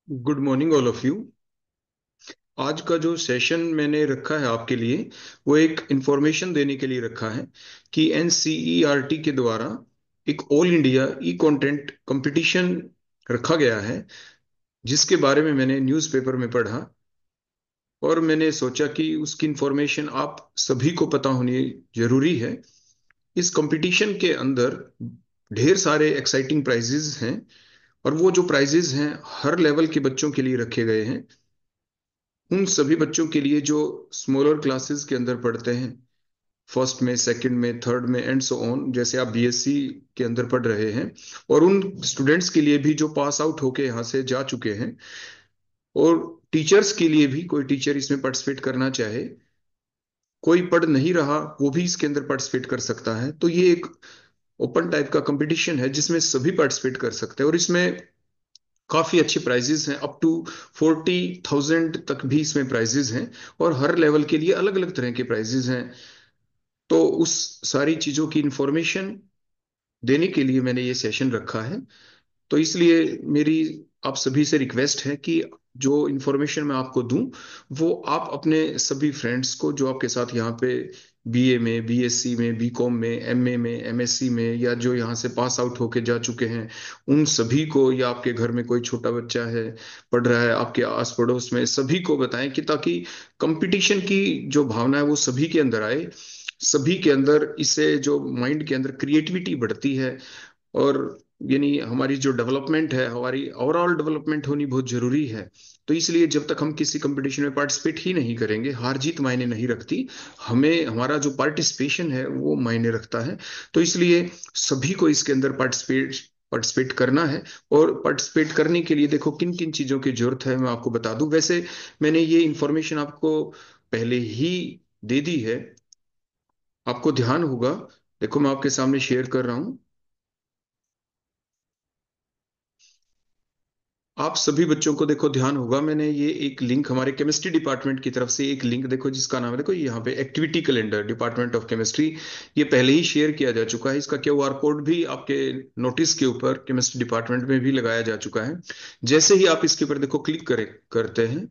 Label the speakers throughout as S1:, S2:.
S1: Good morning all of you. आज का जो सेशन मैंने रखा है आपके लिए, वो एक इंफॉर्मेशन देने के लिए रखा है कि एनसीईआरटी के द्वारा एक all India e content competition रखा गया है, जिसके बारे में मैंने न्यूज़पेपर में पढ़ा और मैंने सोचा कि उसकी इंफॉर्मेशन आप सभी को पता होनी जरूरी है। इस कंपटीशन के अंदर ढेर सारे एक्साइटिंग प्राइजेस हैं, और वो जो प्राइजेस हैं हर लेवल के बच्चों के लिए रखे गए हैं। उन सभी बच्चों के लिए जो स्मॉलर क्लासेस के अंदर पढ़ते हैं, फर्स्ट में, सेकंड में, थर्ड में एंड सो ऑन, जैसे आप बीएससी के अंदर पढ़ रहे हैं। और उन स्टूडेंट्स के लिए भी जो पास आउट होके यहाँ से जा चुके हैं, और टीचर्स के लिए भी, कोई टीचर इसमें पार्टिसिपेट करना चाहे, कोई पढ़ नहीं रहा वो भी इसके अंदर पार्टिसिपेट कर सकता है। तो ये एक ओपन टाइप का कंपटीशन है जिसमें सभी पार्टिसिपेट कर सकते हैं, और इसमें काफी अच्छे प्राइजेस हैं। अप टू 40,000 तक भी इसमें प्राइजेस हैं, और हर लेवल के लिए अलग अलग तरह के प्राइजेस हैं। तो उस सारी चीजों की इंफॉर्मेशन देने के लिए मैंने ये सेशन रखा है। तो इसलिए मेरी आप सभी से रिक्वेस्ट है कि जो इन्फॉर्मेशन मैं आपको दूं, वो आप अपने सभी फ्रेंड्स को, जो आपके साथ यहाँ पे बीए में, बीएससी में, बीकॉम में, एमए में, एमएससी में, या जो यहाँ से पास आउट होके जा चुके हैं, उन सभी को, या आपके घर में कोई छोटा बच्चा है पढ़ रहा है आपके आस पड़ोस में, सभी को बताएं कि ताकि कंपटीशन की जो भावना है वो सभी के अंदर आए। सभी के अंदर इससे जो माइंड के अंदर क्रिएटिविटी बढ़ती है, और यानी हमारी जो डेवलपमेंट है, हमारी ओवरऑल डेवलपमेंट होनी बहुत जरूरी है। तो इसलिए जब तक हम किसी कंपटीशन में पार्टिसिपेट ही नहीं करेंगे, हार जीत मायने नहीं रखती, हमें हमारा जो पार्टिसिपेशन है वो मायने रखता है। तो इसलिए सभी को इसके अंदर पार्टिसिपेट पार्टिसिपेट करना है। और पार्टिसिपेट करने के लिए देखो किन किन चीजों की जरूरत है, मैं आपको बता दूं। वैसे मैंने ये इंफॉर्मेशन आपको पहले ही दे दी है, आपको ध्यान होगा। देखो मैं आपके सामने शेयर कर रहा हूं। आप सभी बच्चों को देखो ध्यान होगा, मैंने ये एक लिंक हमारे केमिस्ट्री डिपार्टमेंट की तरफ से एक लिंक देखो, जिसका नाम है, देखो यहाँ पे activity calendar department of chemistry. ये पहले ही शेयर किया जा चुका है। इसका क्यूआर कोड भी आपके नोटिस के ऊपर केमिस्ट्री डिपार्टमेंट में भी लगाया जा चुका है। जैसे ही आप इसके ऊपर देखो क्लिक करते हैं,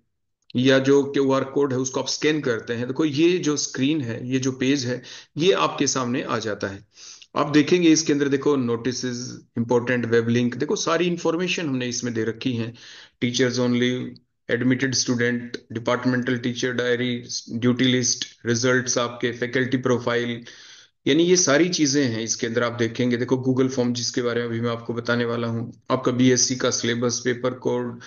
S1: या जो क्यूआर कोड है उसको आप स्कैन करते हैं, देखो ये जो स्क्रीन है, ये जो पेज है, ये आपके सामने आ जाता है। आप देखेंगे इसके अंदर देखो नोटिस, इंपॉर्टेंट वेब लिंक, देखो सारी इंफॉर्मेशन हमने इसमें दे रखी है। Teachers only, admitted student, departmental teacher diary, duty list, results, आपके फैकल्टी प्रोफाइल, यानी ये सारी चीजें हैं इसके अंदर। आप देखेंगे देखो गूगल फॉर्म, जिसके बारे में अभी मैं आपको बताने वाला हूँ, आपका बीएससी का syllabus, paper code,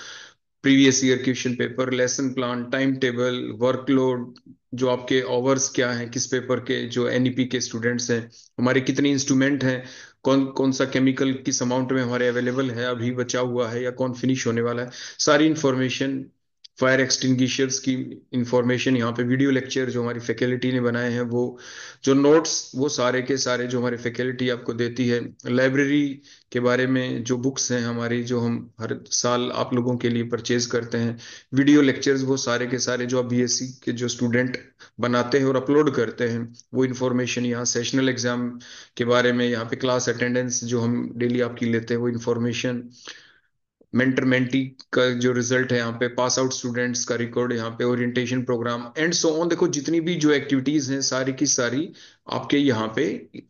S1: previous year question paper, lesson plan, time table, workload, जो आपके आवर्स क्या हैं किस पेपर के, जो एनईपी के स्टूडेंट्स हैं, हमारे कितने इंस्ट्रूमेंट हैं, कौन कौन सा केमिकल किस अमाउंट में हमारे अवेलेबल है, अभी बचा हुआ है, या कौन फिनिश होने वाला है, सारी इंफॉर्मेशन। फायर एक्सटिंग्विशर्स की इंफॉर्मेशन, यहाँ पे वीडियो लेक्चर जो हमारी फैकल्टी ने बनाए हैं वो, जो नोट्स, वो सारे के सारे जो हमारी फैकल्टी आपको देती है, लाइब्रेरी के बारे में, जो बुक्स हैं हमारी, जो हम हर साल आप लोगों के लिए परचेज करते हैं, वीडियो लेक्चर्स, वो सारे के सारे जो आप बीएससी के जो स्टूडेंट बनाते हैं और अपलोड करते हैं, वो इन्फॉर्मेशन, यहाँ सेशनल एग्जाम के बारे में, यहाँ पे क्लास अटेंडेंस जो हम डेली आपकी लेते हैं वो इन्फॉर्मेशन, मेंटर मेंटी का जो रिजल्ट है, यहाँ पे पास आउट स्टूडेंट्स का रिकॉर्ड, यहाँ पे orientation program and so on, देखो जितनी भी जो एक्टिविटीज हैं सारी की सारी आपके यहाँ पे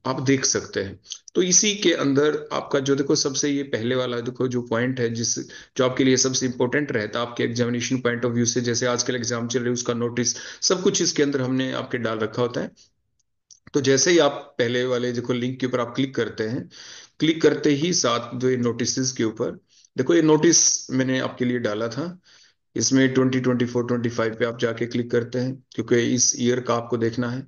S1: आप देख सकते हैं। तो इसी के अंदर आपका जो देखो सबसे ये पहले वाला देखो जो पॉइंट है, जिस जो आपके लिए सबसे इंपॉर्टेंट रहता है आपके एग्जामिनेशन पॉइंट ऑफ व्यू से, जैसे आजकल एग्जाम चल रहे हैं उसका नोटिस, सब कुछ इसके अंदर हमने आपके डाल रखा होता है। तो जैसे ही आप पहले वाले देखो लिंक के ऊपर आप क्लिक करते हैं, क्लिक करते ही साथ जो ये नोटिस के ऊपर, देखो ये नोटिस मैंने आपके लिए डाला था। इसमें 2024-25 पे आप जाके क्लिक करते हैं, क्योंकि इस ईयर का आपको देखना है।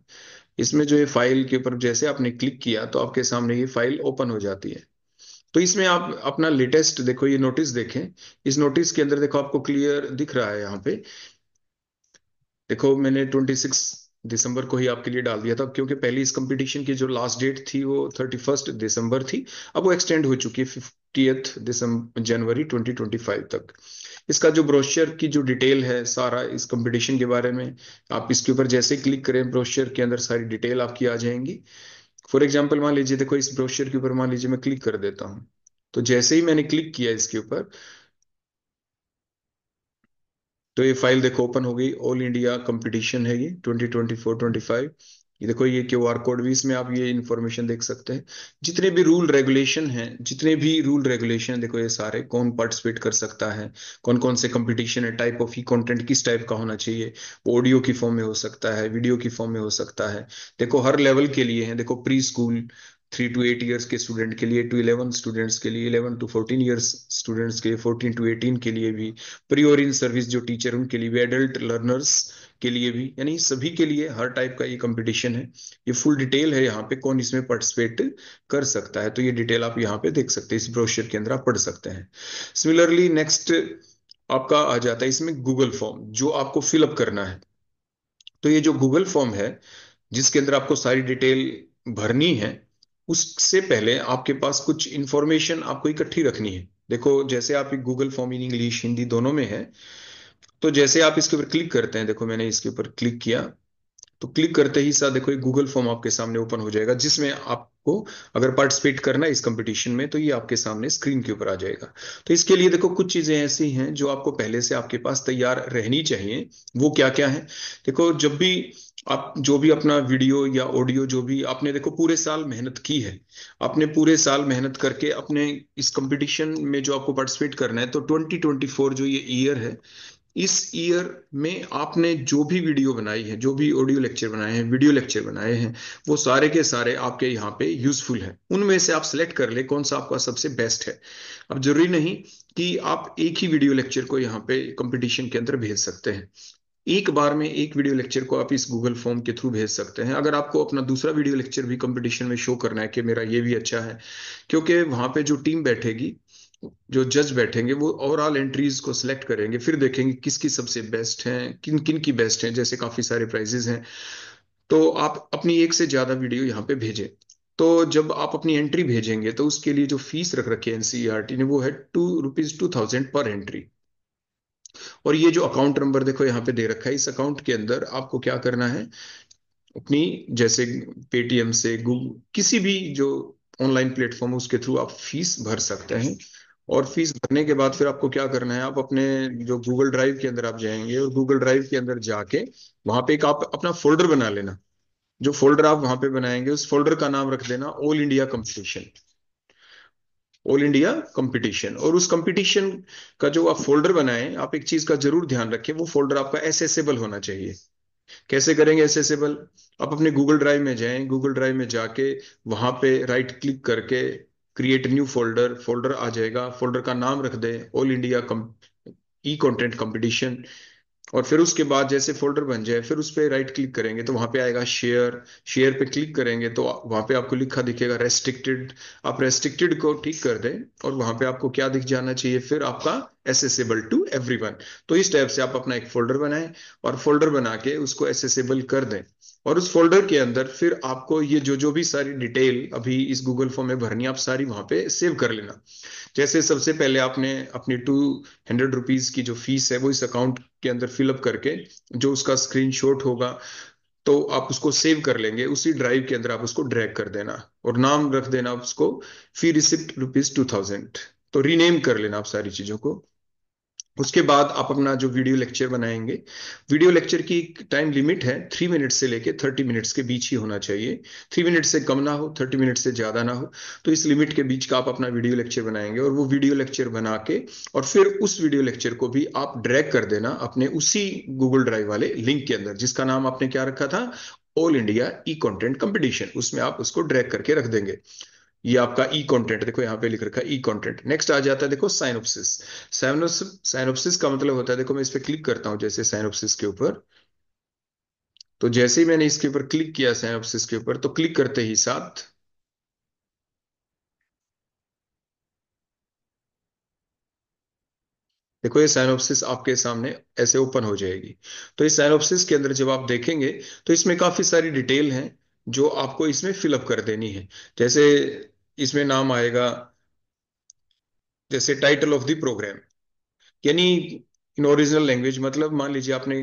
S1: इसमें जो ये फाइल के ऊपर जैसे आपने क्लिक किया तो आपके सामने ये फाइल ओपन हो जाती है। तो इसमें आप अपना लेटेस्ट देखो ये नोटिस देखें। इस नोटिस के अंदर देखो आपको क्लियर दिख रहा है यहाँ पे, देखो मैंने 26 दिसंबर को ही आपके लिए डाल दिया था, क्योंकि पहली इस कंपटीशन की जो लास्ट डेट थी वो 31 दिसंबर थी। अब वो एक्सटेंड हो चुकी है 50 जनवरी 2025 तक। इसका जो ब्रोशर की जो डिटेल है सारा इस कंपटीशन के बारे में, आप इसके ऊपर जैसे क्लिक करें ब्रोशर के अंदर सारी डिटेल आपकी आ जाएंगी। फॉर एग्जाम्पल मान लीजिए देखो इस ब्रोशर के ऊपर मान लीजिए मैं क्लिक कर देता हूँ। तो जैसे ही मैंने क्लिक किया इसके ऊपर, तो ये फाइल देखो ओपन हो गई, ऑल इंडिया कंपटीशन है ये 2024-25। ये देखो, ये क्यूआर कोड भी, इसमें आप ये इंफॉर्मेशन देख सकते हैं। जितने भी रूल रेगुलेशन हैं, जितने भी रूल रेगुलेशन देखो, ये सारे कौन पार्टिसिपेट कर सकता है, कौन कौन से कंपटीशन है, टाइप ऑफ ई कंटेंट किस टाइप का होना चाहिए, ऑडियो की फॉर्म में हो सकता है, वीडियो की फॉर्म में हो सकता है। देखो हर लेवल के लिए है, देखो प्री स्कूल 3 to 8 ईयर्स के स्टूडेंट के लिए, टू 11 स्टूडेंट्स के लिए, 11 to 14 ईयर्स स्टूडेंट्स के लिए, 14 to 18 के लिए भी, प्री और इन सर्विस जो टीचर उनके लिए भी, एडल्ट लर्नर्स के लिए भी, यानी सभी के लिए हर टाइप का ये कंपटीशन है। ये फुल डिटेल है यहाँ पे, कौन इसमें पार्टिसिपेट कर सकता है, तो ये डिटेल आप यहाँ पे देख सकते हैं, इस ब्रोशर के अंदर आप पढ़ सकते हैं। सिमिलरली नेक्स्ट आपका आ जाता है इसमें गूगल फॉर्म, जो आपको फिलअप करना है। तो ये जो गूगल फॉर्म है, जिसके अंदर आपको सारी डिटेल भरनी है, उससे पहले आपके पास कुछ इंफॉर्मेशन आपको इकट्ठी रखनी है। देखो जैसे आप Google form in English Hindi दोनों में है, तो जैसे आप इसके ऊपर क्लिक करते हैं, देखो मैंने इसके ऊपर क्लिक किया, तो क्लिक करते ही साथ देखो एक गूगल फॉर्म आपके सामने ओपन हो जाएगा, जिसमें आपको अगर पार्टिसिपेट करना है इस कंपटीशन में, तो ये आपके सामने स्क्रीन के ऊपर आ जाएगा। तो इसके लिए देखो कुछ चीजें ऐसी हैं जो आपको पहले से आपके पास तैयार रहनी चाहिए। वो क्या क्या है? देखो जब भी आप जो भी अपना वीडियो या ऑडियो जो भी आपने देखो पूरे साल मेहनत की है, आपने पूरे साल मेहनत करके अपने इस कंपटीशन में जो आपको पार्टिसिपेट करना है, तो 2024 जो ये ईयर है, इस ईयर में आपने जो भी वीडियो बनाई है, जो भी ऑडियो लेक्चर बनाए हैं, वीडियो लेक्चर बनाए हैं, वो सारे के सारे आपके यहाँ पे यूजफुल है। उनमें से आप सेलेक्ट कर ले कौन सा आपका सबसे बेस्ट है। अब जरूरी नहीं कि आप एक ही वीडियो लेक्चर को यहाँ पे कंपटीशन के अंदर भेज सकते हैं। एक बार में एक वीडियो लेक्चर को आप इस गूगल फॉर्म के थ्रू भेज सकते हैं। अगर आपको अपना दूसरा वीडियो लेक्चर भी कंपटीशन में शो करना है कि मेरा ये भी अच्छा है, क्योंकि वहां पे जो टीम बैठेगी, जो जज बैठेंगे, वो ओवरऑल एंट्रीज को सिलेक्ट करेंगे, फिर देखेंगे किसकी सबसे बेस्ट हैं, किन किन की बेस्ट हैं, जैसे काफी सारे प्राइजेस हैं। तो आप अपनी एक से ज्यादा वीडियो यहाँ पे भेजें। तो जब आप अपनी एंट्री भेजेंगे, तो उसके लिए जो फीस रख रखी है एनसीईआरटी ने, वो है ₹2,000 पर एंट्री। और ये जो अकाउंट नंबर देखो यहाँ पे दे रखा है, इस अकाउंट के अंदर आपको क्या करना है, अपनी जैसे पेटीएम से, गूगल, किसी भी जो ऑनलाइन प्लेटफॉर्म है उसके थ्रू आप फीस भर सकते हैं। और फीस भरने के बाद फिर आपको क्या करना है, आप अपने जो गूगल ड्राइव के अंदर आप जाएंगे, और गूगल ड्राइव के अंदर जाके वहां पे एक आप अपना फोल्डर बना लेना। जो फोल्डर आप वहां पे बनाएंगे, उस फोल्डर का नाम रख देना all India competition. All India competition. और उस कंपटीशन का जो आप फोल्डर बनाएं, आप एक चीज का जरूर ध्यान रखें, वो फोल्डर आपका एसेसेबल होना चाहिए। कैसे करेंगे एसेसेबल? आप अपने गूगल ड्राइव में जाएं, गूगल ड्राइव में जाके वहां पे राइट क्लिक करके क्रिएट न्यू फोल्डर, फोल्डर आ जाएगा, फोल्डर का नाम रख दें all India e content competition. और फिर उसके बाद जैसे फोल्डर बन जाए, फिर उस पर राइट क्लिक करेंगे तो वहां पे आएगा शेयर। शेयर पे क्लिक करेंगे तो वहां पे आपको लिखा दिखेगा रेस्ट्रिक्टेड। आप रेस्ट्रिक्टेड को ठीक कर दें, और वहां पे आपको क्या दिख जाना चाहिए फिर, आपका एसेसेबल टू एवरीवन। तो इस टाइप से आप अपना एक फोल्डर बनाएं, और फोल्डर बना के उसको एसेसेबल कर दें। और उस फोल्डर के अंदर फिर आपको ये जो जो भी सारी डिटेल अभी इस गूगल फॉर्म में भरनी है, आप सारी वहां पे सेव कर लेना। जैसे सबसे पहले आपने अपनी ₹200 की जो फीस है, वो इस अकाउंट के अंदर फिलअप करके, जो उसका स्क्रीनशॉट होगा, तो आप उसको सेव कर लेंगे, उसी ड्राइव के अंदर आप उसको ड्रैग कर देना, और नाम रख देना उसको फी रिसिप्ट ₹2,000। तो रीनेम कर लेना आप सारी चीजों को। उसके बाद आप अपना जो वीडियो लेक्चर बनाएंगे, वीडियो लेक्चर की टाइम लिमिट है 3 मिनट से लेके 30 मिनट्स के बीच ही होना चाहिए। 3 मिनट से कम ना हो, 30 मिनट से ज्यादा ना हो। तो इस लिमिट के बीच का आप अपना वीडियो लेक्चर बनाएंगे, और वो वीडियो लेक्चर बना के, और फिर उस वीडियो लेक्चर को भी आप ड्रैग कर देना अपने उसी गूगल ड्राइव वाले लिंक के अंदर, जिसका नाम आपने क्या रखा था, all India e content competition. उसमें आप उसको ड्रैग करके रख देंगे। ये आपका ई कंटेंट देखो यहाँ पे लिख रखा है ई कंटेंट। नेक्स्ट आ जाता है देखो साइनोप्सिस। साइनोप्सिस का मतलब होता है, देखो मैं इस पे क्लिक करता हूँ जैसे साइनोप्सिस के ऊपर, तो जैसे ही मैंने इसके ऊपर क्लिक किया साइनोप्सिस के ऊपर, तो क्लिक करते ही साथ देखो ये साइनोप्सिस आपके सामने ऐसे ओपन हो जाएगी। तो इस साइनोप्सिस के अंदर जब आप देखेंगे, तो इसमें काफी सारी डिटेल है जो आपको इसमें फिलअप कर देनी है। जैसे इसमें नाम आएगा, जैसे टाइटल ऑफ द प्रोग्राम, यानी इन ओरिजिनल लैंग्वेज, मतलब मान लीजिए आपने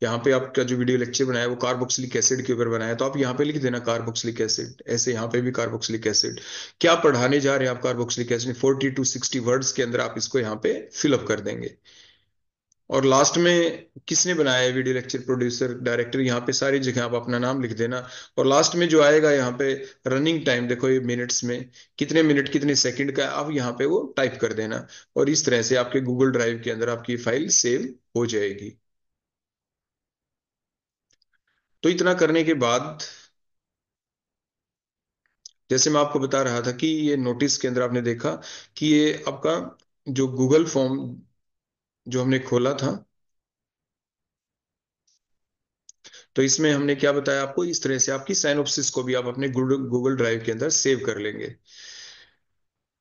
S1: यहाँ पे आपका जो वीडियो लेक्चर बनाया वो कार्बोक्सिलिक एसिड के ऊपर बनाया, तो आप यहाँ पे लिख देना कार्बोक्सिलिक एसिड। ऐसे यहाँ पे भी कार्बोक्सिलिक एसिड, क्या पढ़ाने जा रहे हैं आप कार्बोक्सिलिक एसिड, 40 to 60 वर्ड्स के अंदर आप इसको यहाँ पे फिलअप कर देंगे। और लास्ट में किसने बनाया है वीडियो लेक्चर, प्रोड्यूसर, डायरेक्टर, यहाँ पे सारी जगह आप अपना नाम लिख देना। और लास्ट में जो आएगा यहाँ पे रनिंग टाइम, देखो ये मिनट्स में कितने मिनट कितने सेकंड का है, आप यहाँ पे वो टाइप कर देना। और इस तरह से आपके गूगल ड्राइव के अंदर आपकी फाइल सेव हो जाएगी। तो इतना करने के बाद, जैसे मैं आपको बता रहा था कि ये नोटिस के अंदर आपने देखा कि ये आपका जो गूगल फॉर्म जो हमने खोला था, तो इसमें हमने क्या बताया आपको, इस तरह से आपकी साइनोप्सिस को भी आप अपने गूगल गूगल ड्राइव के अंदर सेव कर लेंगे।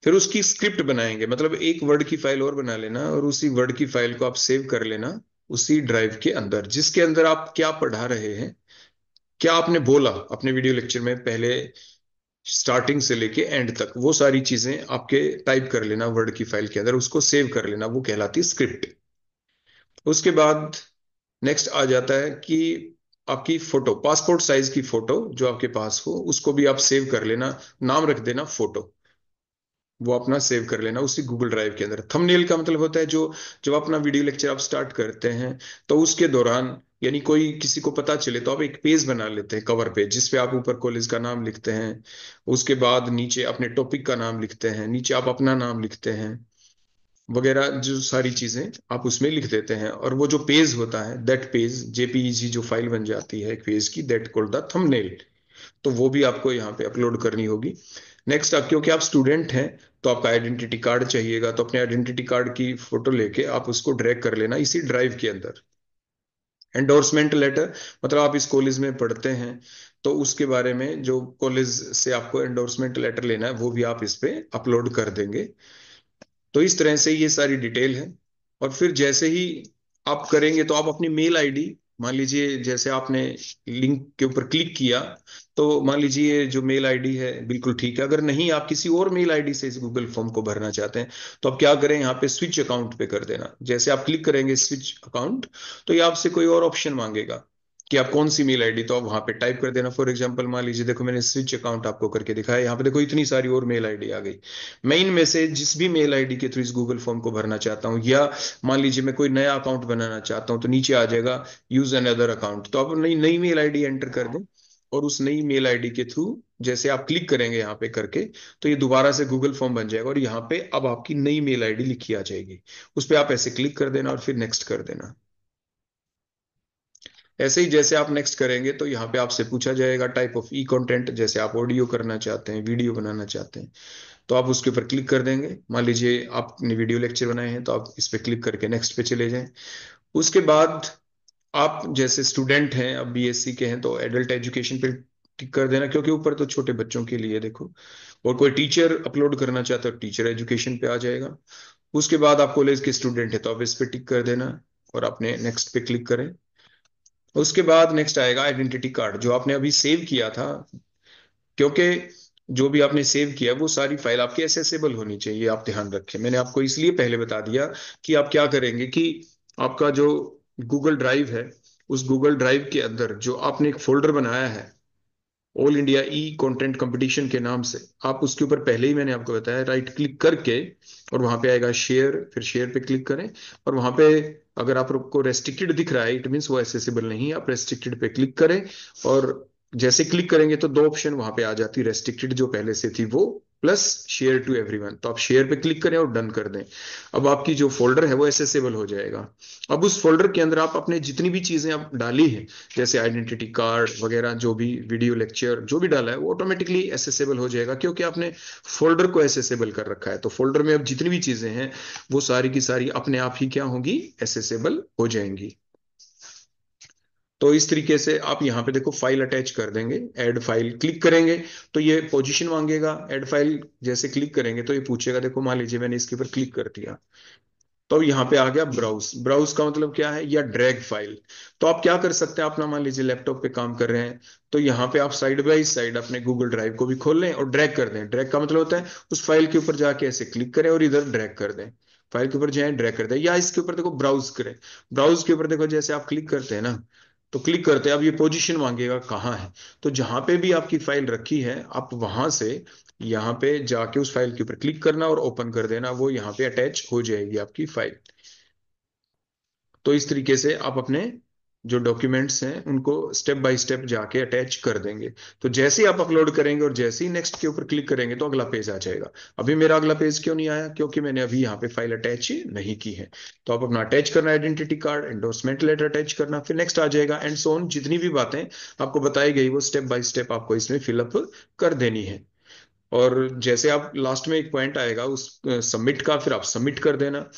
S1: फिर उसकी स्क्रिप्ट बनाएंगे, मतलब एक वर्ड की फाइल और बना लेना और उसी वर्ड की फाइल को आप सेव कर लेना उसी ड्राइव के अंदर, जिसके अंदर आप क्या पढ़ा रहे हैं, क्या आपने बोला अपने वीडियो लेक्चर में, पहले स्टार्टिंग से लेके एंड तक वो सारी चीजें आपके टाइप कर लेना वर्ड की फाइल के अंदर, उसको सेव कर लेना, वो कहलाती है स्क्रिप्ट। उसके बाद नेक्स्ट आ जाता है कि आपकी फोटो, पासपोर्ट साइज की फोटो जो आपके पास हो उसको भी आप सेव कर लेना, नाम रख देना फोटो, वो अपना सेव कर लेना उसी गूगल ड्राइव के अंदर। थंबनेल का मतलब होता है जो, जब अपना वीडियो लेक्चर आप स्टार्ट करते हैं तो उसके दौरान, यानी कोई किसी को पता चले तो आप एक पेज बना लेते हैं, कवर पेज, जिसपे आप ऊपर कॉलेज का नाम लिखते हैं, उसके बाद नीचे अपने टॉपिक का नाम लिखते हैं, नीचे आप अपना नाम लिखते हैं, वगैरह जो सारी चीजें आप उसमें लिख देते हैं। और वो जो पेज होता है, दैट पेज जेपीईजी जो फाइल बन जाती है एक पेज की, दैट कॉल्ड द थंबनेल, तो वो भी आपको यहाँ पे अपलोड करनी होगी। नेक्स्ट, आप क्योंकि आप स्टूडेंट हैं तो आपका आइडेंटिटी कार्ड चाहिएगा, तो अपने आइडेंटिटी कार्ड की फोटो लेके आप उसको ड्रैग कर लेना इसी ड्राइव के अंदर। एंडोर्समेंट लेटर, मतलब आप इस कॉलेज में पढ़ते हैं तो उसके बारे में जो कॉलेज से आपको एंडोर्समेंट लेटर लेना है वो भी आप इस पे अपलोड कर देंगे। तो इस तरह से ये सारी डिटेल है। और फिर जैसे ही आप करेंगे तो आप अपनी मेल आईडी, मान लीजिए जैसे आपने लिंक के ऊपर क्लिक किया तो मान लीजिए जो मेल आईडी है बिल्कुल ठीक है, अगर नहीं आप किसी और मेल आईडी से इस गूगल फॉर्म को भरना चाहते हैं तो आप क्या करें, यहाँ पे स्विच अकाउंट पे कर देना। जैसे आप क्लिक करेंगे स्विच अकाउंट, तो ये आपसे कोई और ऑप्शन मांगेगा कि आप कौन सी मेल आईडी, तो आप वहां पे टाइप कर देना। फॉर एग्जांपल मान लीजिए, देखो मैंने स्विच अकाउंट आपको करके दिखाया, यहाँ पे देखो इतनी सारी और मेल आईडी आ गई। मैं इनमें से जिस भी मेल आईडी के थ्रू इस गूगल फॉर्म को भरना चाहता हूँ, या मान लीजिए मैं कोई नया अकाउंट बनाना चाहता हूँ, तो नीचे आ जाएगा यूज अनदर अकाउंट, तो आप नई नई मेल आईडी एंटर कर दें। और उस नई मेल आईडी के थ्रू जैसे आप क्लिक करेंगे यहाँ पे करके, तो ये दोबारा से गूगल फॉर्म बन जाएगा और यहाँ पे अब आपकी नई मेल आईडी लिखी आ जाएगी। उस पर आप ऐसे क्लिक कर देना और फिर नेक्स्ट कर देना। ऐसे ही जैसे आप नेक्स्ट करेंगे तो यहाँ पे आपसे पूछा जाएगा टाइप ऑफ ई कंटेंट, जैसे आप ऑडियो करना चाहते हैं, वीडियो बनाना चाहते हैं, तो आप उसके ऊपर क्लिक कर देंगे। मान लीजिए आपने वीडियो लेक्चर बनाए हैं तो आप इस पे क्लिक करके नेक्स्ट पे चले जाएं। उसके बाद आप जैसे स्टूडेंट हैं, अब बीएससी के हैं, तो एडल्ट एजुकेशन पे टिक कर देना, क्योंकि ऊपर तो छोटे बच्चों के लिए देखो। और कोई टीचर अपलोड करना चाहता है, टीचर एजुकेशन पे आ जाएगा। उसके बाद आप कॉलेज के स्टूडेंट है तो आप इस पे टिक कर देना और अपने नेक्स्ट पे क्लिक करें। उसके बाद नेक्स्ट आएगा आइडेंटिटी कार्ड जो आपने अभी सेव किया था, क्योंकि जो भी आपने सेव किया वो सारी फाइल आपकी एसेसेबल होनी चाहिए, आप ध्यान रखें। मैंने आपको इसलिए पहले बता दिया कि आप क्या करेंगे कि आपका जो गूगल ड्राइव है, उस गूगल ड्राइव के अंदर जो आपने एक फोल्डर बनाया है all India e content competition के नाम से, आप उसके ऊपर पहले ही मैंने आपको बताया राइट क्लिक करके, और वहां पे आएगा शेयर, फिर शेयर पे क्लिक करें। और वहां पे अगर आपको रेस्ट्रिक्टेड दिख रहा है, इट मीन्स वो एसेसिबल नहीं है, आप रेस्ट्रिक्टेड पे क्लिक करें। और जैसे क्लिक करेंगे तो दो ऑप्शन वहां पे आ जाती, रेस्ट्रिक्टेड जो पहले से थी वो, प्लस शेयर टू एवरीवन, तो आप शेयर पे क्लिक करें और डन कर दें। अब आपकी जो फोल्डर है वो एसेसेबल हो जाएगा। अब उस फोल्डर के अंदर आप अपने जितनी भी चीजें आप डाली हैं, जैसे आइडेंटिटी कार्ड वगैरह, जो भी वीडियो लेक्चर जो भी डाला है वो ऑटोमेटिकली एसेसेबल हो जाएगा, क्योंकि आपने फोल्डर को एसेसेबल कर रखा है। तो फोल्डर में अब जितनी भी चीजें हैं वो सारी की सारी अपने आप ही क्या होंगी, एसेसेबल हो जाएंगी। तो इस तरीके से आप यहाँ पे देखो फाइल अटैच कर देंगे, ऐड फाइल क्लिक करेंगे तो ये पोजीशन मांगेगा। ऐड फाइल जैसे क्लिक करेंगे तो ये पूछेगा, देखो मान लीजिए मैंने इसके ऊपर क्लिक कर दिया तो यहाँ पे आ गया ब्राउज। ब्राउज का मतलब क्या है, या ड्रैग फाइल। तो आप क्या कर सकते हैं, अपना मान लीजिए लैपटॉप पे काम कर रहे हैं तो यहाँ पे आप साइड बाई साइड अपने गूगल ड्राइव को भी खोल लें और ड्रैग कर दें। ड्रैग का मतलब होता है उस फाइल के ऊपर जाके ऐसे क्लिक करें और इधर ड्रैग कर दें, फाइल के ऊपर जाए ड्रैग कर दें, या इसके ऊपर देखो ब्राउज करें। ब्राउज के ऊपर देखो जैसे आप क्लिक करते हैं ना, तो क्लिक करते हैं, अब ये पोजीशन मांगेगा कहाँ है, तो जहां पे भी आपकी फाइल रखी है आप वहां से यहाँ पे जाके उस फाइल के ऊपर क्लिक करना और ओपन कर देना, वो यहाँ पे अटैच हो जाएगी आपकी फाइल। तो इस तरीके से आप अपने जो डॉक्यूमेंट्स हैं उनको स्टेप बाय स्टेप जाके अटैच कर देंगे। तो जैसे ही आप अपलोड करेंगे और जैसे ही नेक्स्ट के ऊपर क्लिक करेंगे तो अगला पेज आ जाएगा। अभी मेरा अगला पेज क्यों नहीं आया? क्योंकि मैंने अभी यहाँ पे फाइल अटैच नहीं की है। तो आप अपना अटैच करना, identity card, endorsement letter attach करना, फिर नेक्स्ट आ जाएगा, एंड सो ऑन। जितनी भी बातें आपको बताई गई वो स्टेप बाय स्टेप आपको इसमें फिलअप कर देनी है। और जैसे आप लास्ट में एक पॉइंट आएगा उस सबमिट का, फिर आप सबमिट कर देना।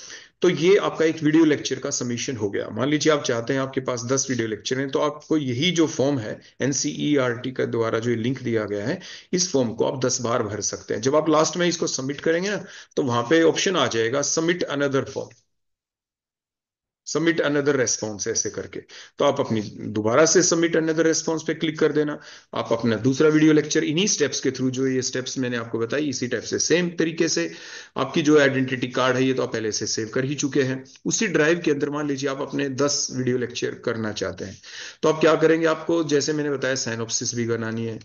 S1: तो ये आपका एक वीडियो लेक्चर का सबमिशन हो गया। मान लीजिए आप चाहते हैं आपके पास 10 वीडियो लेक्चर हैं, तो आपको यही जो फॉर्म है एनसीईआरटी का द्वारा जो लिंक दिया गया है, इस फॉर्म को आप 10 बार भर सकते हैं। जब आप लास्ट में इसको सबमिट करेंगे ना, तो वहां पे ऑप्शन आ जाएगा submit another form, submit another response, ऐसे करके। तो आप अपनी दोबारा से सबमिट अनदर रेस्पॉन्स पे क्लिक कर देना। आप अपना दूसरा वीडियो लेक्चर इन्हीं स्टेप्स के थ्रू, जो ये स्टेप्स मैंने आपको बताई, इसी टाइप से सेम तरीके से आपकी जो आइडेंटिटी कार्ड है ये तो आप पहले से सेव कर ही चुके हैं उसी ड्राइव के अंदर। मान लीजिए आप अपने 10 वीडियो लेक्चर करना चाहते हैं, तो आप क्या करेंगे? आपको जैसे मैंने बताया साइनॉप्सिस भी बनानी है।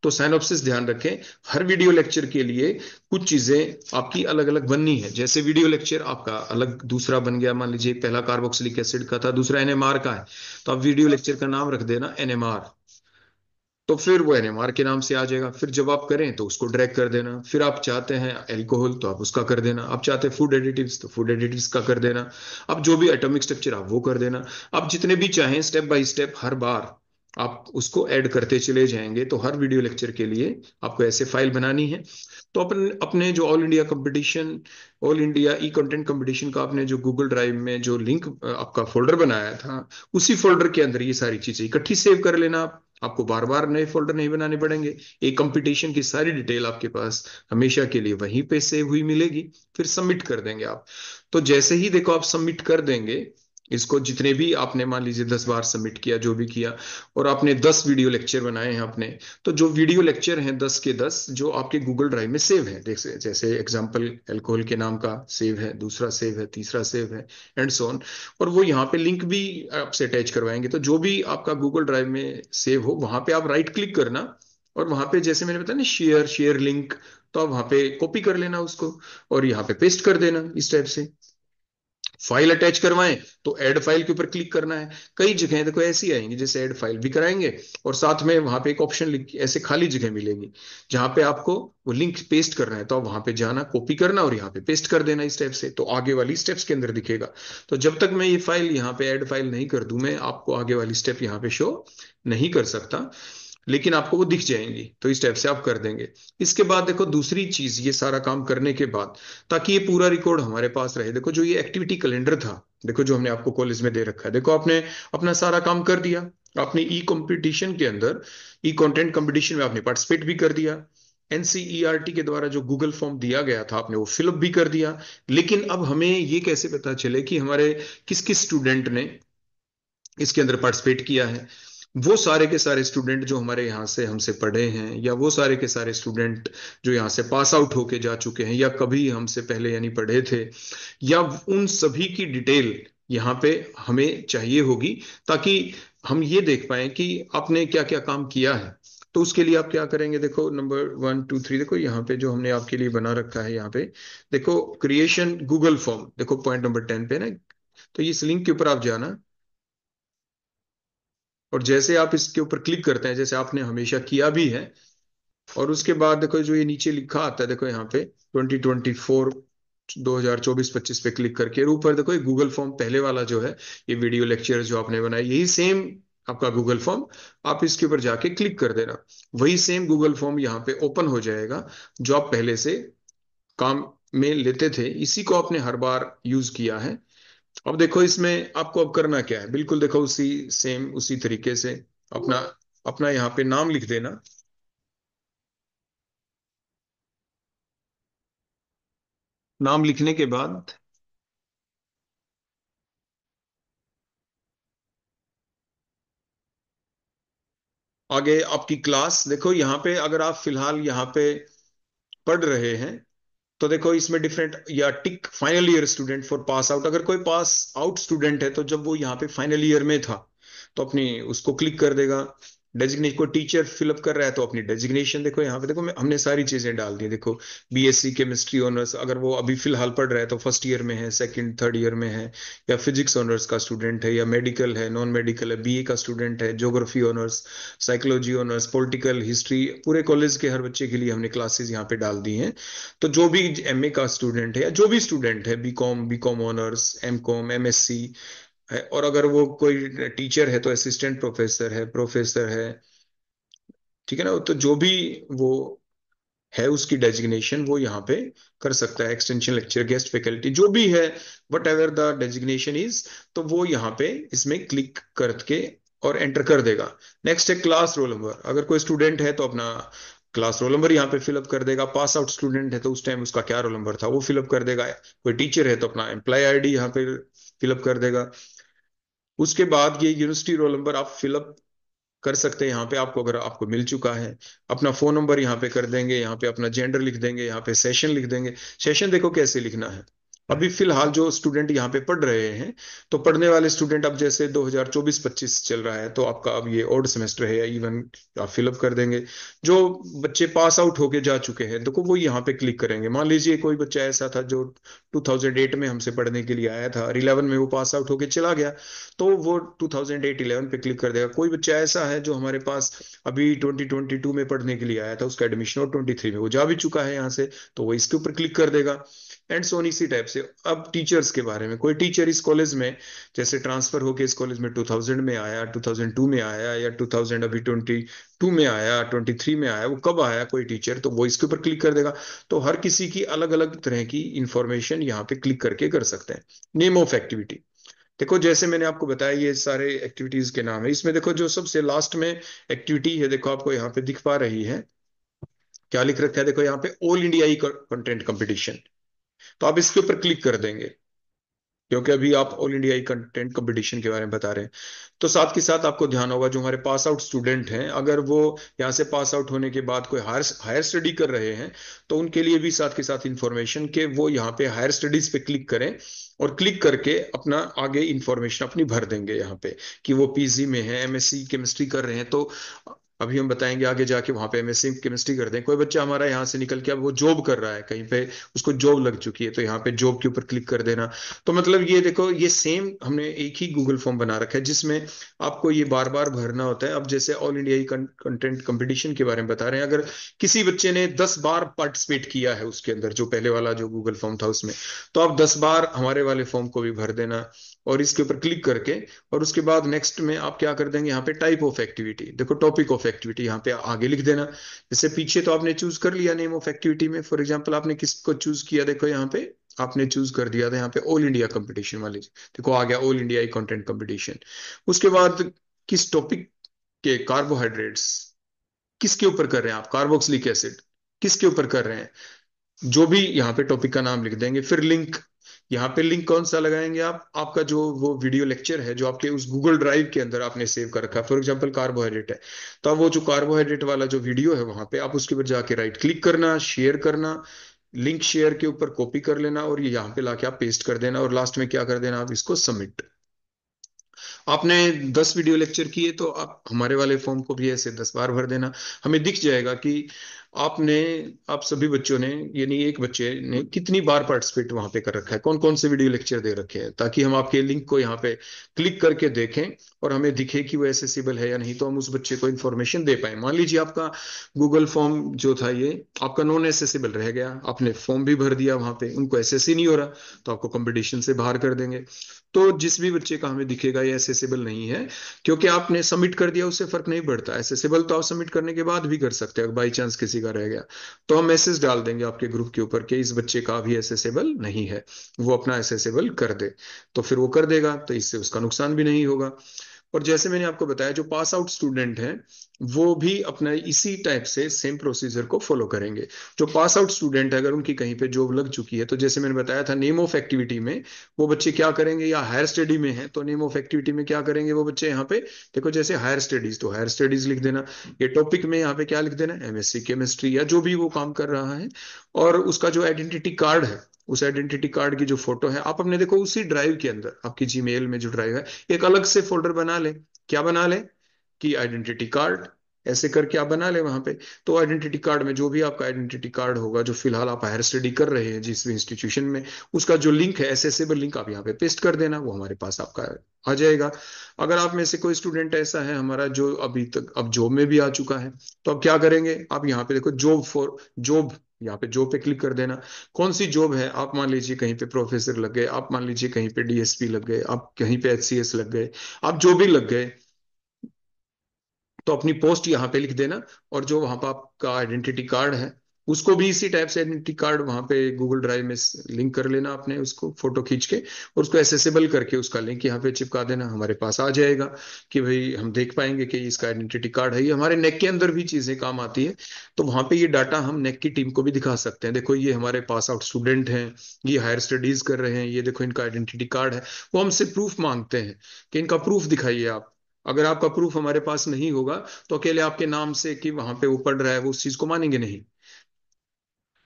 S1: तो साइनॉप्सिस ध्यान रखें, हर वीडियो लेक्चर के लिए कुछ चीजें आपकी अलग अलग बननी है। जैसे वीडियो लेक्चर आपका अलग दूसरा बन गया, मान लीजिए पहला कार्बोक्सिलिक एसिड का था, दूसरा एनएमआर का है, तो आप वीडियो लेक्चर का नाम रख देना एनएमआर। तो फिर वो एनएमआर के नाम से आ जाएगा। फिर जब आप करें तो उसको ड्रैग कर देना। फिर आप चाहते हैं अल्कोहल तो आप उसका कर देना। आप चाहते हैं फूड एडिटिव्स तो फूड एडिटिव्स का कर देना। अब जो भी एटॉमिक स्ट्रक्चर आप वो कर देना। आप जितने भी चाहें स्टेप बाय स्टेप हर बार आप उसको ऐड करते चले जाएंगे। तो हर वीडियो लेक्चर के लिए आपको ऐसे फाइल बनानी है। तो अपन अपने जो all India competition, all India e content competition का आपने जो गूगल ड्राइव में जो लिंक आपका फोल्डर बनाया था, उसी फोल्डर के अंदर ये सारी चीजें इकट्ठी सेव कर लेना आप। आपको बार बार नए फोल्डर नहीं बनाने पड़ेंगे। एक कंपटीशन की सारी डिटेल आपके पास हमेशा के लिए वहीं पे सेव हुई मिलेगी। फिर सबमिट कर देंगे आप। तो जैसे ही देखो आप सबमिट कर देंगे इसको, जितने भी आपने मान लीजिए 10 बार सबमिट किया, जो भी किया, और आपने 10 वीडियो लेक्चर बनाए हैं अपने, तो जो वीडियो लेक्चर हैं 10 के 10 जो आपके गूगल ड्राइव में सेव है, जैसे जैसे एग्जांपल अल्कोहल के नाम का सेव है, दूसरा सेव है, तीसरा सेव है, एंड सो ऑन। और वो यहाँ पे लिंक भी आपसे अटैच करवाएंगे। तो जो भी आपका गूगल ड्राइव में सेव हो वहां पे आप राइट क्लिक करना, और वहां पे जैसे मैंने बताया ना शेयर शेयर लिंक, तो आप वहां पे कॉपी कर लेना उसको और यहाँ पे पेस्ट कर देना इस टाइप से। फाइल अटैच करवाएं तो ऐड फाइल के ऊपर क्लिक करना है। कई जगह देखो ऐसी आएंगी जैसे ऐड फाइल भी कराएंगे, और साथ में वहां पे एक ऑप्शन ऐसे खाली जगह मिलेगी जहां पे आपको वो लिंक पेस्ट करना है। तो आप वहां पे जाना, कॉपी करना और यहाँ पे पेस्ट कर देना इस स्टेप से, तो आगे वाली स्टेप्स के अंदर दिखेगा। तो जब तक मैं ये फाइल यहाँ पे ऐड फाइल नहीं कर दूं, मैं आपको आगे वाली स्टेप यहाँ पे शो नहीं कर सकता, लेकिन आपको वो दिख जाएंगी। तो इस टाइप से आप कर देंगे। इसके बाद देखो दूसरी चीज, ये सारा काम करने के बाद, ताकि ये पूरा रिकॉर्ड हमारे पास रहे, देखो जो ये एक्टिविटी कैलेंडर था, देखो जो हमने आपको कॉलेज में दे रखा है, देखो आपने अपना सारा काम कर दिया। आपने ई कंपटीशन के अंदर, ई कंटेंट कंपटीशन में आपने पार्टिसिपेट भी कर दिया। एनसीईआरटी के द्वारा जो गूगल फॉर्म दिया गया था आपने वो फिलअप भी कर दिया। लेकिन अब हमें ये कैसे पता चले कि हमारे किस किस स्टूडेंट ने इसके अंदर पार्टिसिपेट किया है? वो सारे के सारे स्टूडेंट जो हमारे यहाँ से हमसे पढ़े हैं, या वो सारे के सारे स्टूडेंट जो यहाँ से पास आउट होके जा चुके हैं, या कभी हमसे पहले यानी पढ़े थे, या उन सभी की डिटेल यहाँ पे हमें चाहिए होगी, ताकि हम ये देख पाए कि आपने क्या क्या काम किया है। तो उसके लिए आप क्या करेंगे? देखो नंबर 1 2 3, देखो यहाँ पे जो हमने आपके लिए बना रखा है, यहाँ पे देखो क्रिएशन गूगल फॉर्म, देखो पॉइंट नंबर 10 पे ना। तो इस लिंक के ऊपर आप जाना, और जैसे आप इसके ऊपर क्लिक करते हैं, जैसे आपने हमेशा किया भी है, और उसके बाद देखो जो ये नीचे लिखा आता है, देखो यहाँ पे 2024 2024-25 पे क्लिक करके, और ऊपर देखो ये गूगल फॉर्म पहले वाला जो है, ये वीडियो लेक्चर जो आपने बनाया, यही सेम आपका गूगल फॉर्म। आप इसके ऊपर जाके क्लिक कर देना, वही सेम गूगल फॉर्म यहाँ पे ओपन हो जाएगा जो आप पहले से काम में लेते थे, इसी को आपने हर बार यूज किया है। अब देखो इसमें आपको अब करना क्या है, बिल्कुल देखो उसी सेम उसी तरीके से अपना अपना यहाँ पे नाम लिख देना। नाम लिखने के बाद आगे आपकी क्लास, देखो यहाँ पे अगर आप फिलहाल यहाँ पे पढ़ रहे हैं, तो देखो इसमें डिफरेंट या टिक final year student for pass out. अगर कोई पास आउट स्टूडेंट है तो जब वो यहाँ पे फाइनल ईयर में था तो अपनी उसको क्लिक कर देगा। डेजिग्नेशन को टीचर फिलअप कर रहा है तो अपनी डेजिग्नेशन देखो यहाँ पे, देखो हमने सारी चीजें डाल दी। देखो बीएससी केमिस्ट्री ऑनर्स, अगर वो अभी फिलहाल पढ़ रहा है तो फर्स्ट ईयर में है, सेकंड थर्ड ईयर में है, या फिजिक्स ऑनर्स का स्टूडेंट है, या मेडिकल है, नॉन मेडिकल है, बीए का स्टूडेंट है, geography honours, psychology honours, political history, पूरे कॉलेज के हर बच्चे के लिए हमने क्लासेस यहाँ पे डाल दी हैं। तो जो भी एमए का स्टूडेंट है या जो भी स्टूडेंट है, BCom, BCom honours, MCom, MSc है, और अगर वो कोई टीचर है तो असिस्टेंट प्रोफेसर है, प्रोफेसर है, ठीक है ना, तो जो भी वो है उसकी डेजिग्नेशन वो यहाँ पे कर सकता है, एक्सटेंशन लेक्चर, गेस्ट फैकल्टी, जो भी है, what ever the designation is, तो वो यहाँ पे इसमें क्लिक करके और एंटर कर देगा। नेक्स्ट है क्लास रोल नंबर। अगर कोई स्टूडेंट है तो अपना क्लास रोल नंबर यहाँ पे फिलअप कर देगा। पास आउट स्टूडेंट है तो उस टाइम उसका क्या रोल नंबर था वो फिलअप कर देगा। कोई टीचर है तो अपना एम्प्लॉय आईडी यहाँ पे फिलअप कर देगा। उसके बाद ये यूनिवर्सिटी रोल नंबर आप फिलअप कर सकते हैं यहाँ पे, आपको अगर आपको मिल चुका है। अपना फोन नंबर यहाँ पे कर देंगे, यहाँ पे अपना जेंडर लिख देंगे, यहाँ पे सेशन लिख देंगे। सेशन देखो कैसे लिखना है। अभी फिलहाल जो स्टूडेंट यहाँ पे पढ़ रहे हैं, तो पढ़ने वाले स्टूडेंट, अब जैसे 2024-25 चल रहा है तो आपका अब ये ऑड सेमेस्टर है या इवन, आप फिलअप कर देंगे। जो बच्चे पास आउट होके जा चुके हैं देखो वो यहाँ पे क्लिक करेंगे। मान लीजिए कोई बच्चा ऐसा था जो 2008 में हमसे पढ़ने के लिए आया था और 11 में वो पास आउट होके चला गया, तो वो 2008-11 पे क्लिक कर देगा। कोई बच्चा ऐसा है जो हमारे पास अभी 2022 में पढ़ने के लिए आया था, उसका एडमिशन और 23 में वो जा भी चुका है यहाँ से, तो वो इसके ऊपर क्लिक कर देगा। एंड सोन इसी टाइप से। अब टीचर्स के बारे में, कोई टीचर इस कॉलेज में जैसे ट्रांसफर होके इस कॉलेज में 2000 में आया, 2002 में आया, या 2000 अभी 22 में आया, 23 में आया, वो कब आया कोई टीचर, तो वो इसके ऊपर क्लिक कर देगा। तो हर किसी की अलग अलग तरह की इंफॉर्मेशन यहाँ पे क्लिक करके कर सकते हैं। नेम ऑफ एक्टिविटी, देखो जैसे मैंने आपको बताया ये सारे एक्टिविटीज के नाम है। इसमें देखो जो सबसे लास्ट में एक्टिविटी है, देखो आपको यहाँ पे दिख पा रही है, क्या लिख रखा है, देखो यहाँ पे ऑल इंडिया कंटेंट कंपटीशन। तो आप इसके ऊपर क्लिक कर देंगे, क्योंकि अभी आप ऑल इंडिया कंटेंट कंपटीशन के बारे में बता रहे हैं। तो साथ के साथ आपको ध्यान होगा जो हमारे पास आउट स्टूडेंट हैं, अगर वो यहाँ से पास आउट होने के बाद कोई हायर हायर स्टडी कर रहे हैं, तो उनके लिए भी साथ के साथ इंफॉर्मेशन के वो यहाँ पे हायर स्टडीज पे क्लिक करें, और क्लिक करके अपना आगे इंफॉर्मेशन अपनी भर देंगे यहाँ पे, कि वो पीजी में है, एमएससी केमिस्ट्री कर रहे हैं, तो अभी हम बताएंगे आगे जाके वहां पे एमएससी केमिस्ट्री कर दें। कोई बच्चा हमारा यहाँ से निकल के अब वो जॉब कर रहा है कहीं पे, उसको जॉब लग चुकी है, तो यहाँ पे जॉब के ऊपर क्लिक कर देना। तो मतलब ये देखो ये सेम हमने एक ही गूगल फॉर्म बना रखा है जिसमें आपको ये बार बार भरना होता है। अब जैसे ऑल इंडिया कंटेंट कंपटीशन के बारे में बता रहे हैं, अगर किसी बच्चे ने 10 बार पार्टिसिपेट किया है उसके अंदर, जो पहले वाला जो गूगल फॉर्म था उसमें, तो आप 10 बार हमारे वाले फॉर्म को भी भर देना, और इसके ऊपर क्लिक करके, और उसके बाद नेक्स्ट में आप क्या कर देंगे, यहाँ पे टाइप ऑफ एक्टिविटी, देखो टॉपिक ऑफ एक्टिविटी यहाँ पे आगे लिख देना। जैसे पीछे तो आपने चूज कर लिया नेम ऑफ एक्टिविटी में, फॉर एग्जांपल आपने किसको चूज किया, देखो यहाँ पे आपने चूज कर दिया था यहाँ पे ऑल इंडिया कंपटीशन वाले, देखो आ गया ऑल इंडिया कंटेंट कंपटीशन। उसके बाद किस टॉपिक के कार्बोहाइड्रेट्स, किसके ऊपर कर रहे हैं आप, कार्बोक्सिलिक एसिड किसके ऊपर कर रहे हैं, जो भी यहाँ पे टॉपिक का नाम लिख देंगे। फिर लिंक, यहाँ पे लिंक कौन सा लगाएंगे आप, आपका जो वो वीडियो लेक्चर है जो आपके उस गूगल ड्राइव के अंदर आपने सेव कर रखा है, फॉर एग्जांपल कार्बोहाइड्रेट है, तो अब वो जो कार्बोहाइड्रेट वाला जो वीडियो है वहां पे आप उसके ऊपर जाके राइट क्लिक करना, शेयर करना, लिंक शेयर के ऊपर कॉपी कर लेना, और ये यहाँ पे लाके आप पेस्ट कर देना, और लास्ट में क्या कर देना, आप इसको सबमिट। आपने 10 वीडियो लेक्चर किए तो आप हमारे वाले फॉर्म को भी ऐसे 10 बार भर देना। हमें दिख जाएगा कि आपने, आप सभी बच्चों ने, यानी एक बच्चे ने कितनी बार पार्टिसिपेट वहां पे कर रखा है, कौन कौन से वीडियो लेक्चर दे रखे हैं, ताकि हम आपके लिंक को यहाँ पे क्लिक करके देखें और हमें दिखे कि वो एसेसिबल है या नहीं, तो हम उस बच्चे को इन्फॉर्मेशन दे पाए। मान लीजिए आपका गूगल फॉर्म जो था ये आपका नॉन एसेसिबल रह गया, आपने फॉर्म भी भर दिया वहां पे, उनको एसेस ही नहीं हो रहा, तो आपको कंपटीशन से बाहर कर देंगे। तो जिस भी बच्चे का हमें दिखेगा ये एसेसिबल नहीं है, क्योंकि आपने सबमिट कर दिया, उससे फर्क नहीं पड़ता। एसेसिबल तो आप सबमिट करने के बाद भी कर सकते हैं, बाई चांस किसी का रह गया, तो हम मैसेज डाल देंगे आपके ग्रुप के ऊपर कि इस बच्चे का भी एसेसिबल नहीं है, वो अपना एसेसिबल कर दे। तो फिर वो कर देगा, तो इससे उसका नुकसान भी नहीं होगा। और जैसे मैंने आपको बताया जो पास आउट स्टूडेंट हैं वो भी अपना इसी टाइप से सेम प्रोसीजर को फॉलो करेंगे। जो पास आउट स्टूडेंट है अगर उनकी कहीं पे जॉब लग चुकी है, तो जैसे मैंने बताया था नेम ऑफ एक्टिविटी में वो बच्चे क्या करेंगे, या हायर स्टडी में है तो नेम ऑफ एक्टिविटी में क्या करेंगे वो बच्चे, यहाँ पे देखो जैसे हायर स्टडीज, तो हायर स्टडीज लिख देना। ये टॉपिक में यहाँ पे क्या लिख देना, एमएससी केमिस्ट्री, या जो भी वो काम कर रहा है। और उसका जो आइडेंटिटी कार्ड है, उस आइडेंटिटी कार्ड की जो फोटो है आप अपने देखो उसी ड्राइव के अंदर, आपकी जीमेल में जो ड्राइव है, एक अलग से फोल्डर बना ले। क्या बना ले, की आइडेंटिटी कार्ड, ऐसे करके आप बना ले वहां पे। तो आइडेंटिटी कार्ड में जो भी आपका आइडेंटिटी कार्ड होगा, जो फिलहाल आप हायर स्टडी कर रहे हैं जिस भी इंस्टीट्यूशन में, उसका जो लिंक है, एसेसेबल लिंक, आप यहाँ पे पेस्ट कर देना, वो हमारे पास आपका आ जाएगा। अगर आप में से कोई स्टूडेंट ऐसा है हमारा जो अभी तक अब जॉब में भी आ चुका है, तो अब क्या करेंगे, आप यहाँ पे देखो जॉब फॉर जॉब, यहाँ पे जॉब पे क्लिक कर देना। कौन सी जॉब है, आप मान लीजिए कहीं पे प्रोफेसर लग गए, आप मान लीजिए कहीं पे डीएसपी लग गए, आप कहीं पे एचसीएस लग गए, आप जो भी लग गए, तो अपनी पोस्ट यहाँ पे लिख देना। और जो वहां पर आपका आइडेंटिटी कार्ड है, उसको भी इसी टाइप से आइडेंटिटी कार्ड वहां पे गूगल ड्राइव में लिंक कर लेना, अपने उसको फोटो खींच के, और उसको एसेसेबल करके उसका लिंक यहाँ पे चिपका देना, हमारे पास आ जाएगा कि भाई हम देख पाएंगे कि इसका आइडेंटिटी कार्ड है। ये हमारे नेक के अंदर भी चीजें काम आती है, तो वहां पे ये डाटा हम नेक की टीम को भी दिखा सकते हैं, देखो ये हमारे पास आउट स्टूडेंट हैं, ये हायर स्टडीज कर रहे हैं, ये देखो इनका आइडेंटिटी कार्ड है। वो हमसे प्रूफ मांगते हैं कि इनका प्रूफ दिखाइए आप। अगर आपका प्रूफ हमारे पास नहीं होगा, तो अकेले आपके नाम से कि वहां पे वो पढ़ रहा है, वो उस चीज को मानेंगे नहीं।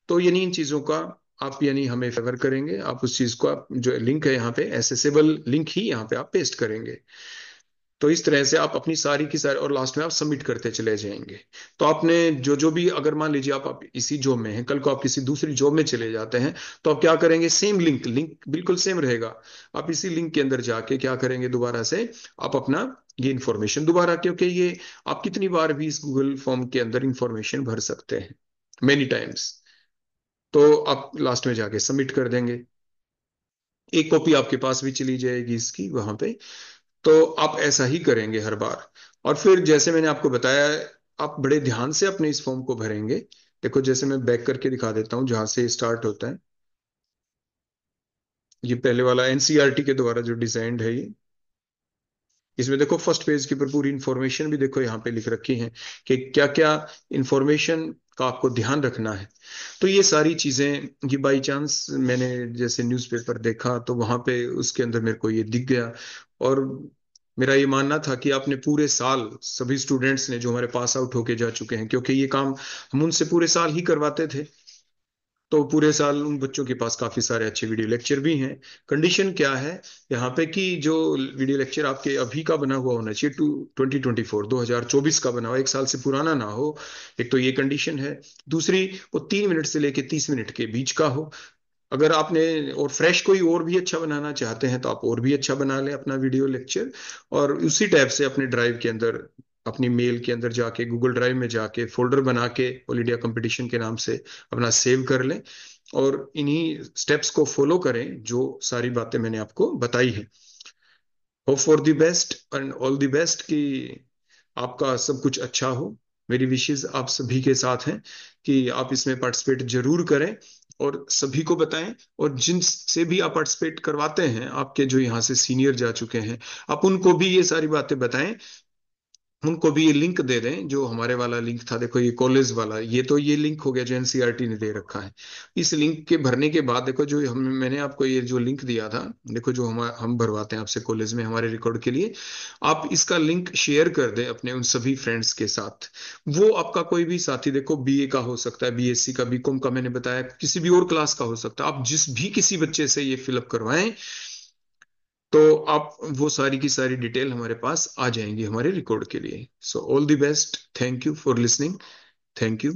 S1: तो यानी इन चीजों का आप यानी हमें फेवर करेंगे, आप उस चीज को, आप जो लिंक है यहाँ पे एसेसेबल लिंक ही यहाँ पे आप पेस्ट करेंगे। तो इस तरह से आप अपनी सारी की सारी, और लास्ट में आप सबमिट करते चले जाएंगे। तो आपने जो जो भी, अगर मान लीजिए आप इसी जॉब में हैं, कल को आप किसी दूसरी जॉब में चले जाते हैं, तो आप क्या करेंगे, सेम लिंक लिंक बिल्कुल सेम रहेगा। आप इसी लिंक के अंदर जाके क्या करेंगे, दोबारा से आप अपना ये इंफॉर्मेशन दोबारा, क्योंकि ये आप कितनी बार भी इस गूगल फॉर्म के अंदर इंफॉर्मेशन भर सकते हैं, मेनी टाइम्स। तो आप लास्ट में जाके सबमिट कर देंगे, एक कॉपी आपके पास भी चली जाएगी इसकी वहां पे। तो आप ऐसा ही करेंगे हर बार। और फिर जैसे मैंने आपको बताया, आप बड़े ध्यान से अपने इस फॉर्म को भरेंगे। देखो जैसे मैं बैक करके दिखा देता हूँ जहां से स्टार्ट होता है, ये पहले वाला एनसीईआरटी के द्वारा जो डिजाइंड है ये। इसमें देखो फर्स्ट पेज के ऊपर पूरी इंफॉर्मेशन भी देखो यहाँ पे लिख रखी है कि क्या क्या इंफॉर्मेशन का आपको ध्यान रखना है। तो ये सारी चीजें, ये बाई चांस मैंने जैसे न्यूज़पेपर देखा तो वहां पे उसके अंदर मेरे को ये दिख गया। और मेरा ये मानना था कि आपने पूरे साल सभी स्टूडेंट्स ने जो हमारे पास आउट होके जा चुके हैं, क्योंकि ये काम हम उनसे पूरे साल ही करवाते थे, तो पूरे साल उन बच्चों के पास काफी सारे अच्छे वीडियो लेक्चर भी हैं। कंडीशन क्या है यहाँ पे कि जो वीडियो लेक्चर आपके अभी का बना हुआ होना चाहिए, 2024 2024 का बना हुआ, एक साल से पुराना ना हो। एक तो ये कंडीशन है। दूसरी, वो 3 मिनट से लेके 30 मिनट के बीच का हो। अगर आपने और फ्रेश कोई और भी अच्छा बनाना चाहते हैं, तो आप और भी अच्छा बना लें अपना वीडियो लेक्चर, और उसी टाइप से अपने ड्राइव के अंदर, अपनी मेल के अंदर जाके, गूगल ड्राइव में जाके फोल्डर बना के ऑल इंडिया कंपटीशन के नाम से अपना सेव कर लें। और इन्हीं स्टेप्स को फॉलो करें जो सारी बातें मैंने आपको बताई हैं। Hope for the best and all the best, कि आपका सब कुछ अच्छा हो। मेरी विशेष आप सभी के साथ हैं कि आप इसमें पार्टिसिपेट जरूर करें, और सभी को बताएं। और जिनसे भी आप पार्टिसिपेट करवाते हैं, आपके जो यहाँ से सीनियर जा चुके हैं, आप उनको भी ये सारी बातें बताएं। उनको भी ये लिंक दे दें जो हमारे वाला लिंक था, देखो ये कॉलेज वाला, ये तो ये लिंक हो गया जो एनसीईआरटी ने दे रखा है। इस लिंक के भरने के बाद देखो, जो हम मैंने आपको ये जो लिंक दिया था, देखो जो हम भरवाते हैं आपसे कॉलेज में हमारे रिकॉर्ड के लिए, आप इसका लिंक शेयर कर दें अपने उन सभी फ्रेंड्स के साथ। वो आपका कोई भी साथी, देखो बीए का हो सकता है, बीएससी का, बीकॉम का, मैंने बताया किसी भी और क्लास का हो सकता है, आप जिस भी किसी बच्चे से ये फिलअप करवाएं, तो आप वो सारी की सारी डिटेल हमारे पास आ जाएंगी हमारे रिकॉर्ड के लिए। So all the best, thank you for listening, thank you.